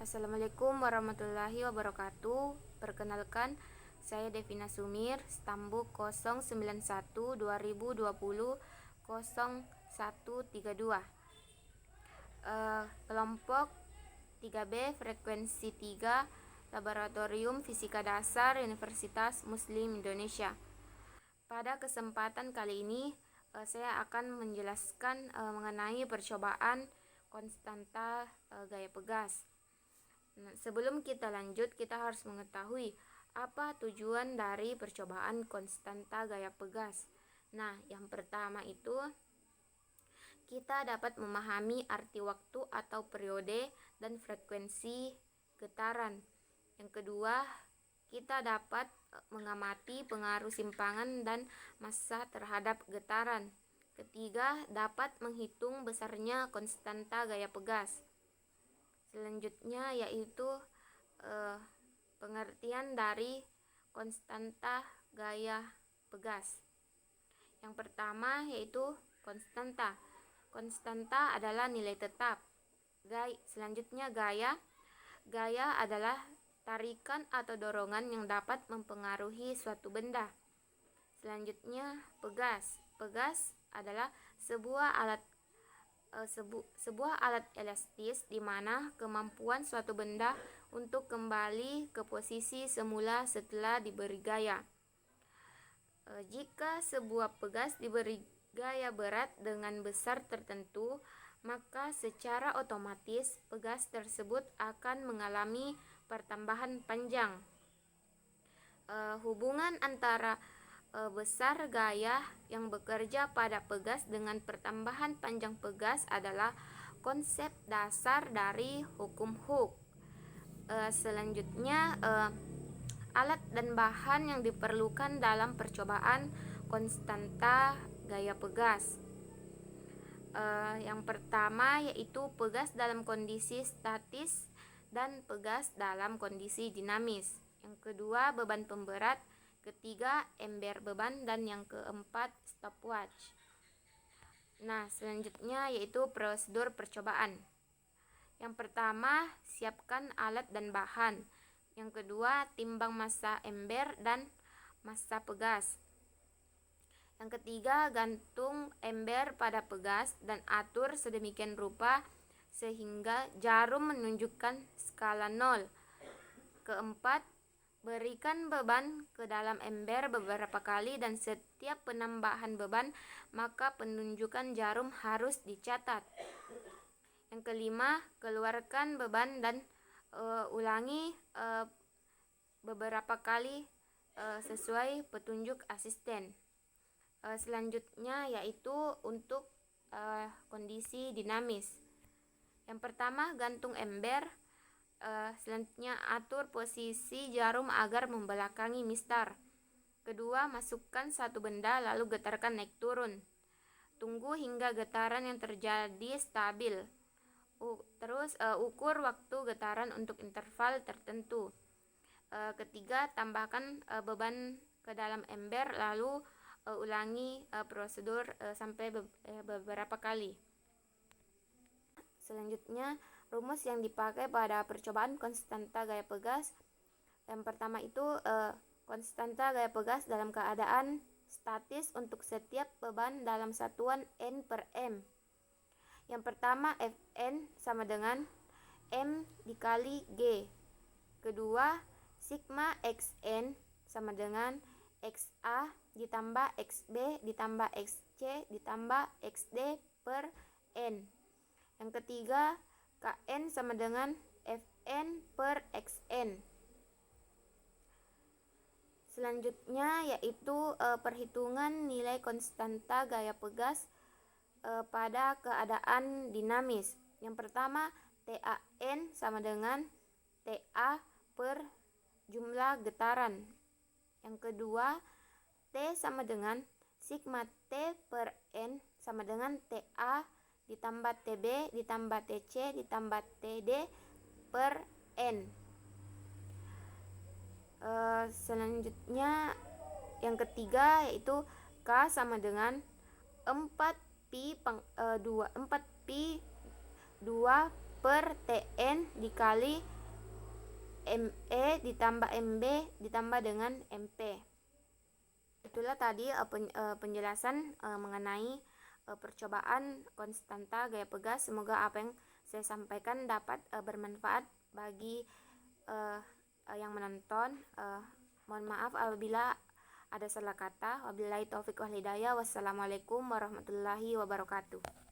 Assalamualaikum warahmatullahi wabarakatuh. Perkenalkan, saya Devina Sumir, stambuk 091 2020 0132. Kelompok 3B frekuensi 3, Laboratorium Fisika Dasar Universitas Muslim Indonesia. Pada kesempatan kali ini saya akan menjelaskan mengenai percobaan konstanta gaya pegas. Nah, sebelum kita lanjut, kita harus mengetahui apa tujuan dari percobaan konstanta gaya pegas. Nah, yang pertama itu kita dapat memahami arti waktu atau periode dan frekuensi getaran. Yang kedua, kita dapat mengamati pengaruh simpangan dan massa terhadap getaran. Ketiga, dapat menghitung besarnya konstanta gaya pegas. Selanjutnya yaitu pengertian dari konstanta gaya pegas. Yang pertama yaitu konstanta. Konstanta adalah nilai tetap. Selanjutnya gaya. Gaya adalah tarikan atau dorongan yang dapat mempengaruhi suatu benda. Selanjutnya pegas. Pegas adalah sebuah alat elastis di mana kemampuan suatu benda untuk kembali ke posisi semula setelah diberi gaya. Jika sebuah pegas diberi gaya berat dengan besar tertentu, maka secara otomatis pegas tersebut akan mengalami pertambahan panjang. Hubungan antara besar gaya yang bekerja pada pegas dengan pertambahan panjang pegas adalah konsep dasar dari hukum Hooke. Selanjutnya alat dan bahan yang diperlukan dalam percobaan konstanta gaya pegas. Yang pertama yaitu pegas dalam kondisi statis dan pegas dalam kondisi dinamis. Yang kedua, beban pemberat. Ketiga, ember beban, dan yang keempat, stopwatch. Nah, selanjutnya yaitu prosedur percobaan. Yang pertama, siapkan alat dan bahan. Yang kedua, timbang massa ember dan massa pegas. Yang ketiga, gantung ember pada pegas dan atur sedemikian rupa sehingga jarum menunjukkan skala 0. Keempat, berikan beban ke dalam ember beberapa kali dan setiap penambahan beban maka penunjukan jarum harus dicatat. Yang kelima, keluarkan beban dan ulangi beberapa kali sesuai petunjuk asisten. Selanjutnya yaitu untuk kondisi dinamis. Yang pertama, gantung ember. Selanjutnya atur posisi jarum agar membelakangi mistar. Kedua, masukkan satu benda lalu getarkan naik turun. Tunggu hingga getaran yang terjadi stabil. Terus ukur waktu getaran untuk interval tertentu. Ketiga, tambahkan beban ke dalam ember lalu ulangi prosedur sampai beberapa kali. Selanjutnya, rumus yang dipakai pada percobaan konstanta gaya pegas. Yang pertama itu konstanta gaya pegas dalam keadaan statis untuk setiap beban dalam satuan N per M. Yang pertama, Fn sama dengan M dikali G. Kedua, sigma Xn sama dengan XA ditambah XB ditambah XC ditambah XD per N. Yang ketiga, Kn sama dengan Fn per Xn. Selanjutnya yaitu perhitungan nilai konstanta gaya pegas pada keadaan dinamis. Yang pertama, TAN sama dengan TA per jumlah getaran. Yang kedua, T sama dengan sigma T per N sama dengan TA ditambah TB ditambah TC ditambah TD per N. Selanjutnya yang ketiga yaitu K sama dengan 4pi 2 per Tn dikali ME ditambah MB ditambah dengan MP. Itulah tadi penjelasan mengenai percobaan konstanta gaya pegas. Semoga apa yang saya sampaikan dapat bermanfaat bagi yang menonton. Mohon maaf apabila ada salah kata. Wabillahi taufiq wal hidayah. Wassalamualaikum warahmatullahi wabarakatuh.